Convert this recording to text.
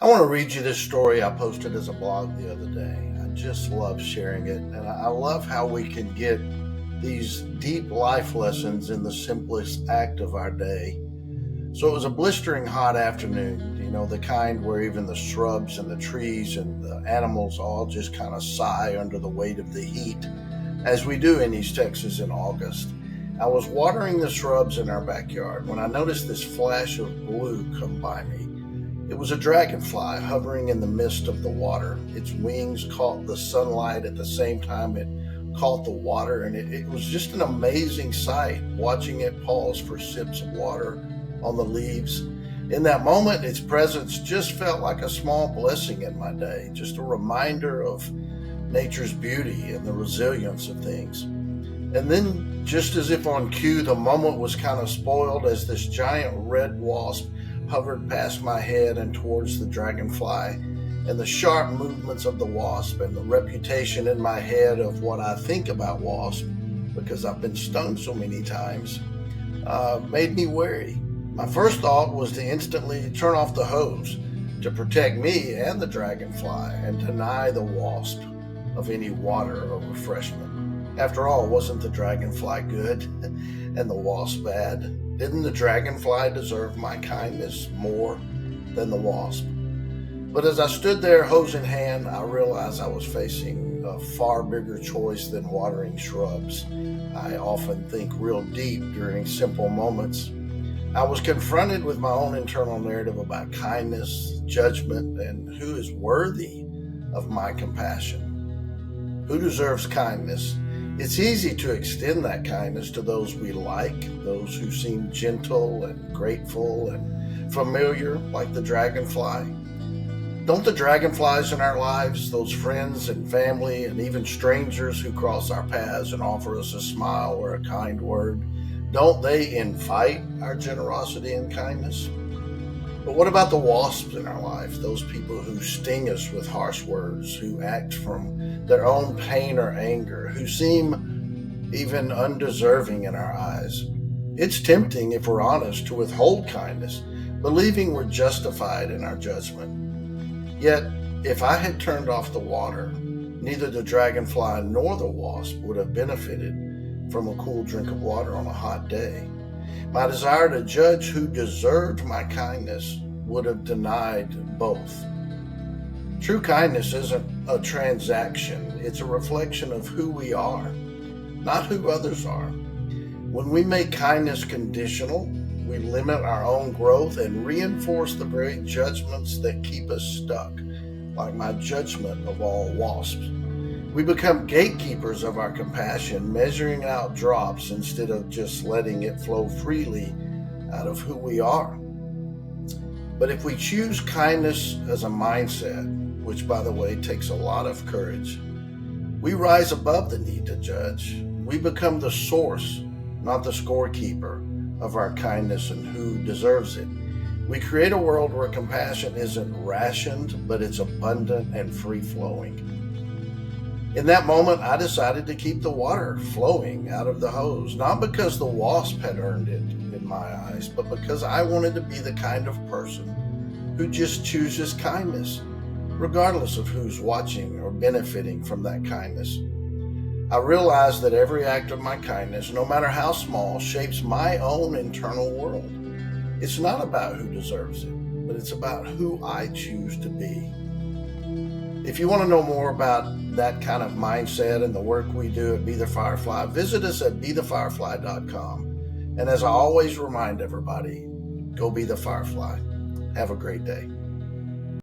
I want to read you this story I posted as a blog the other day. I just love sharing it, and I love how we can get these deep life lessons in the simplest act of our day. So it was a blistering hot afternoon, the kind where even the shrubs and the trees and the animals all just kind of sigh under the weight of the heat, as we do in East Texas in August. I was watering the shrubs in our backyard when I noticed this flash of blue come by me. It was a dragonfly hovering in the mist of the water. Its wings caught the sunlight at the same time it caught the water, and it was just an amazing sight, watching it pause for sips of water on the leaves. In that moment, its presence just felt like a small blessing in my day, just a reminder of nature's beauty and the resilience of things. And then, just as if on cue, the moment was kind of spoiled as this giant red wasp hovered past my head and towards the dragonfly, and the sharp movements of the wasp and the reputation in my head of what I think about wasp, because I've been stung so many times, made me wary. My first thought was to instantly turn off the hose to protect me and the dragonfly and deny the wasp of any water or refreshment. After all, wasn't the dragonfly good and the wasp bad? Didn't the dragonfly deserve my kindness more than the wasp? But as I stood there, hose in hand, I realized I was facing a far bigger choice than watering shrubs. I often think real deep during simple moments. I was confronted with my own internal narrative about kindness, judgment, and who is worthy of my compassion. Who deserves kindness? It's easy to extend that kindness to those we like, those who seem gentle and grateful and familiar, like the dragonfly. Don't the dragonflies in our lives, those friends and family and even strangers who cross our paths and offer us a smile or a kind word, don't they invite our generosity and kindness? But what about the wasps in our life, those people who sting us with harsh words, who act from their own pain or anger, who seem even undeserving in our eyes? It's tempting, if we're honest, to withhold kindness, believing we're justified in our judgment. Yet, if I had turned off the water, neither the dragonfly nor the wasp would have benefited from a cool drink of water on a hot day. My desire to judge who deserved my kindness would have denied both. True kindness isn't a transaction. It's a reflection of who we are, not who others are. When we make kindness conditional, we limit our own growth and reinforce the very judgments that keep us stuck, like my judgment of all wasps. We become gatekeepers of our compassion, measuring out drops instead of just letting it flow freely out of who we are. But if we choose kindness as a mindset, which by the way takes a lot of courage, we rise above the need to judge. We become the source, not the scorekeeper of our kindness and who deserves it. We create a world where compassion isn't rationed, but it's abundant and free-flowing. In that moment, I decided to keep the water flowing out of the hose, not because the wasp had earned it in my eyes, but because I wanted to be the kind of person who just chooses kindness, regardless of who's watching or benefiting from that kindness. I realized that every act of my kindness, no matter how small, shapes my own internal world. It's not about who deserves it, but it's about who I choose to be. If you want to know more about that kind of mindset and the work we do at Be the Firefly, visit us at BeTheFirefly.com. And as I always remind everybody, go be the firefly. Have a great day.